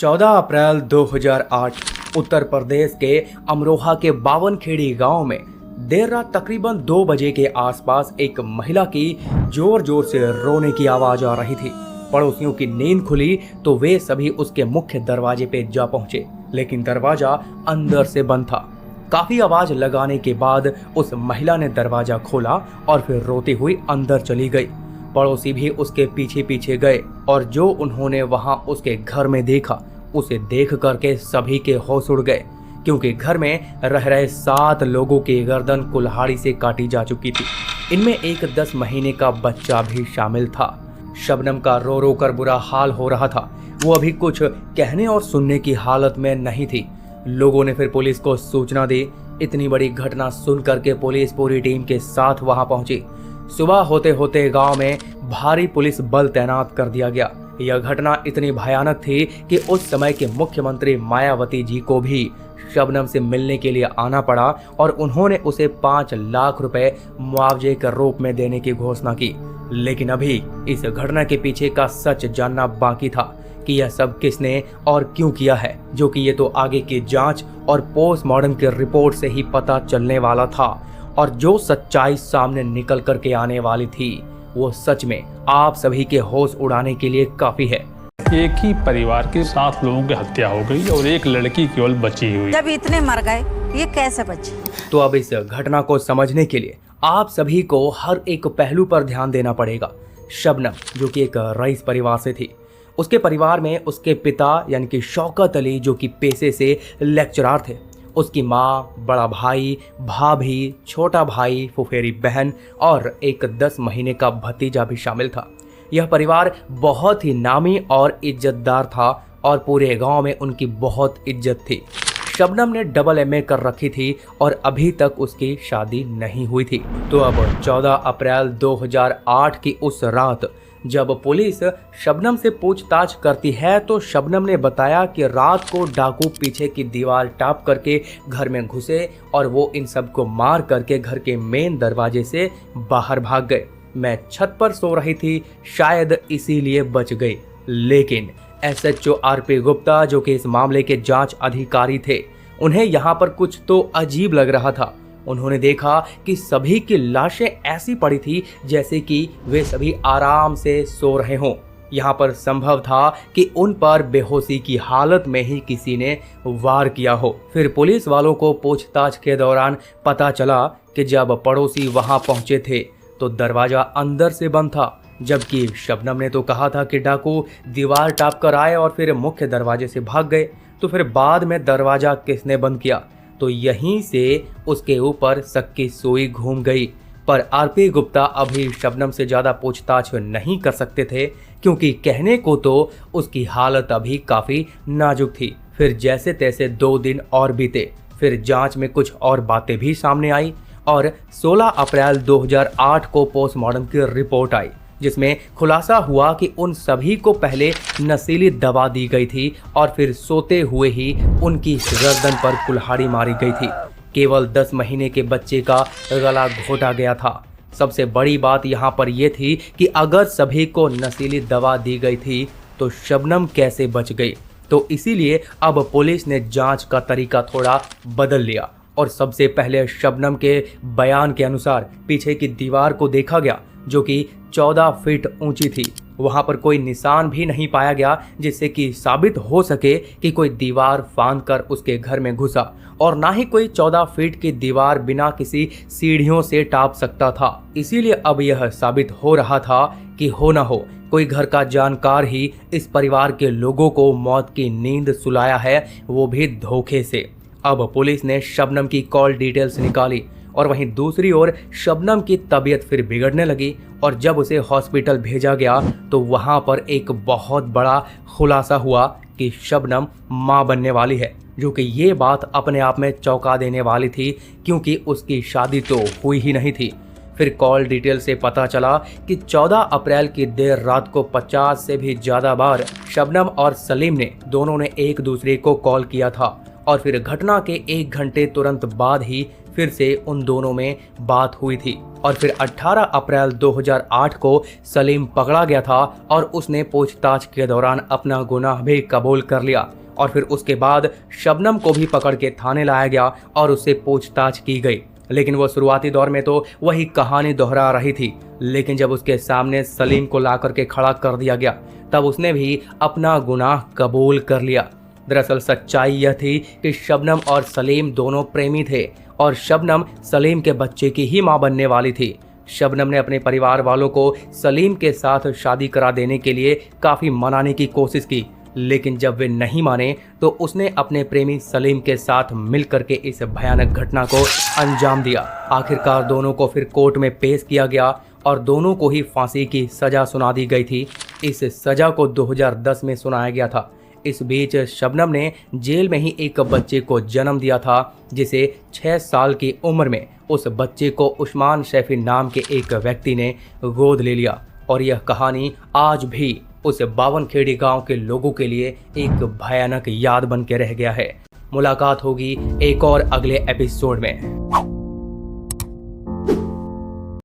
14 अप्रैल 2008 उत्तर प्रदेश के अमरोहा के बावनखेड़ी गांव में देर रात तकरीबन 2 बजे के आसपास एक महिला की जोर जोर से रोने की आवाज आ रही थी। पड़ोसियों की नींद खुली तो वे सभी उसके मुख्य दरवाजे पे जा पहुंचे, लेकिन दरवाजा अंदर से बंद था। काफी आवाज लगाने के बाद उस महिला ने दरवाजा खोला और फिर रोती हुई अंदर चली गई। पड़ोसी भी उसके पीछे पीछे गए और जो उन्होंने वहां उसके घर में देखा उसे देख करके सभी के होश उड़ गए, क्योंकि घर में रह रहे 7 लोगों की गर्दन कुल्हाड़ी से काटी जा चुकी थी। इनमें एक 10 महीने का बच्चा भी शामिल था। शबनम का रो रो कर बुरा हाल हो रहा था। वो अभी कुछ कहने और सुनने की हालत में नहीं थी। लोगों ने फिर पुलिस को सूचना दी। इतनी बड़ी घटना सुन करके पुलिस पूरी टीम के साथ वहां पहुंची। सुबह होते होते गांव में भारी पुलिस बल तैनात कर दिया गया। यह घटना इतनी भयानक थी कि उस समय के मुख्यमंत्री मायावती जी को भी शबनम से मिलने के लिए आना पड़ा और उन्होंने उसे 5 लाख रुपए मुआवजे के रूप में देने की घोषणा की। लेकिन अभी इस घटना के पीछे का सच जानना बाकी था कि यह सब किसने और क्यों किया है, जो कि ये तो आगे की जांच और पोस्टमार्टम की रिपोर्ट से ही पता चलने वाला था। और जो सच्चाई सामने निकल करके आने वाली थी वो सच में आप सभी के होश उड़ाने के लिए काफी है। एक ही परिवार के 7 लोगों की हत्या हो गई और एक लड़की केवल बची हुई। जब इतने मर गए ये कैसे बचे? तो अब इस घटना को समझने के लिए आप सभी को हर एक पहलू पर ध्यान देना पड़ेगा। शबनम जो कि एक रईस परिवार से थी, उसके परिवार में उसके पिता यानी कि शौकत अली जो कि पेशे से लेक्चरर थे, उसकी माँ, बड़ा भाई, भाभी, छोटा भाई, फुफेरी बहन और एक 10 महीने का भतीजा भी शामिल था। यह परिवार बहुत ही नामी और इज्जतदार था और पूरे गांव में उनकी बहुत इज्जत थी। शबनम ने डबल एमए कर रखी थी और अभी तक उसकी शादी नहीं हुई थी। तो अब 14 अप्रैल 2008 की उस रात जब पुलिस शबनम से पूछताछ करती है तो शबनम ने बताया कि रात को डाकू पीछे की दीवार टाप करके घर में घुसे और वो इन सबको मार करके घर के मेन दरवाजे से बाहर भाग गए। मैं छत पर सो रही थी, शायद इसीलिए बच गई। लेकिन एसएचओ आरपी गुप्ता जो कि इस मामले के जांच अधिकारी थे, उन्हें यहाँ पर कुछ तो अजीब लग रहा था। उन्होंने देखा कि सभी की लाशें ऐसी पड़ी थी जैसे कि वे सभी आराम से सो रहे हों। यहाँ पर संभव था कि उन पर बेहोशी की हालत में ही किसी ने वार किया हो। फिर पुलिस वालों को पूछताछ के दौरान पता चला कि जब पड़ोसी वहां पहुंचे थे तो दरवाजा अंदर से बंद था, जबकि शबनम ने तो कहा था कि डाकू दीवार टाप कर आए और फिर मुख्य दरवाजे से भाग गए। तो फिर बाद में दरवाजा किसने बंद किया? तो यहीं से उसके ऊपर शक की सुई घूम गई। पर आरपी गुप्ता अभी शबनम से ज्यादा पूछताछ नहीं कर सकते थे, क्योंकि कहने को तो उसकी हालत अभी काफी नाजुक थी। फिर जैसे तैसे 2 दिन और बीते। फिर जांच में कुछ और बातें भी सामने आई और 16 अप्रैल 2008 को पोस्टमार्टम की रिपोर्ट आई, जिसमें खुलासा हुआ कि उन सभी को पहले नशीली दवा दी गई थी और फिर सोते हुए ही उनकी गर्दन पर कुल्हाड़ी मारी गई थी। केवल 10 महीने के बच्चे का गला घोटा गया था। सबसे बड़ी बात यहाँ पर यह थी कि अगर सभी को नशीली दवा दी गई थी तो शबनम कैसे बच गई। तो इसीलिए अब पुलिस ने जांच का तरीका थोड़ा बदल लिया और सबसे पहले शबनम के बयान के अनुसार पीछे की दीवार को देखा गया, जो कि 14 फीट ऊंची थी। वहां पर कोई निशान भी नहीं पाया गया जिससे कि साबित हो सके कि कोई दीवार फांद कर उसके घर में घुसा, और ना ही कोई 14 फीट की दीवार बिना किसी सीढ़ियों से टाप सकता था। इसीलिए अब यह साबित हो रहा था कि हो ना हो कोई घर का जानकार ही इस परिवार के लोगों को मौत की नींद सुलाया है, वो भी धोखे से। अब पुलिस ने शबनम की कॉल डिटेल्स निकाली और वहीं दूसरी ओर शबनम की तबीयत फिर बिगड़ने लगी और जब उसे हॉस्पिटल भेजा गया तो वहां पर एक बहुत बड़ा खुलासा हुआ कि शबनम मां बनने वाली है, जो कि ये बात अपने आप में चौंका देने वाली थी, क्योंकि उसकी शादी तो हुई ही नहीं थी। फिर कॉल डिटेल से पता चला कि 14 अप्रैल की देर रात को 50 से भी ज्यादा बार शबनम और सलीम ने दोनों ने एक दूसरे को कॉल किया था और फिर घटना के 1 घंटे तुरंत बाद ही फिर से उन दोनों में बात हुई थी और फिर 18 अप्रैल 2008 को सलीम पकड़ा गया था और उसने पूछताछ के दौरान अपना गुनाह भी कबूल कर लिया और फिर उसके बाद शबनम को भी पकड़ के थाने लाया गया और उससे पूछताछ की गई। लेकिन वो शुरुआती दौर में तो वही कहानी दोहरा रही थी, लेकिन जब उसके सामने सलीम को ला करके खड़ा कर दिया गया तब उसने भी अपना गुनाह कबूल कर लिया। दरअसल सच्चाई यह थी कि शबनम और सलीम दोनों प्रेमी थे और शबनम सलीम के बच्चे की ही मां बनने वाली थी। शबनम ने अपने परिवार वालों को सलीम के साथ शादी करा देने के लिए काफी मनाने की कोशिश की, लेकिन जब वे नहीं माने तो उसने अपने प्रेमी सलीम के साथ मिलकर के इस भयानक घटना को अंजाम दिया। आखिरकार दोनों को फिर कोर्ट में पेश किया गया और दोनों को ही फांसी की सजा सुना दी गई थी। इस सजा को 2010 में सुनाया गया था। इस बीच शबनम ने जेल में ही एक बच्चे को जन्म दिया था, जिसे 6 साल की उम्र में उस बच्चे को उस्मान शैफी नाम के एक व्यक्ति ने गोद ले लिया और यह कहानी आज भी उस बावनखेड़ी गांव के लोगों के लिए एक भयानक याद बन के रह गया है। मुलाकात होगी एक और अगले एपिसोड में।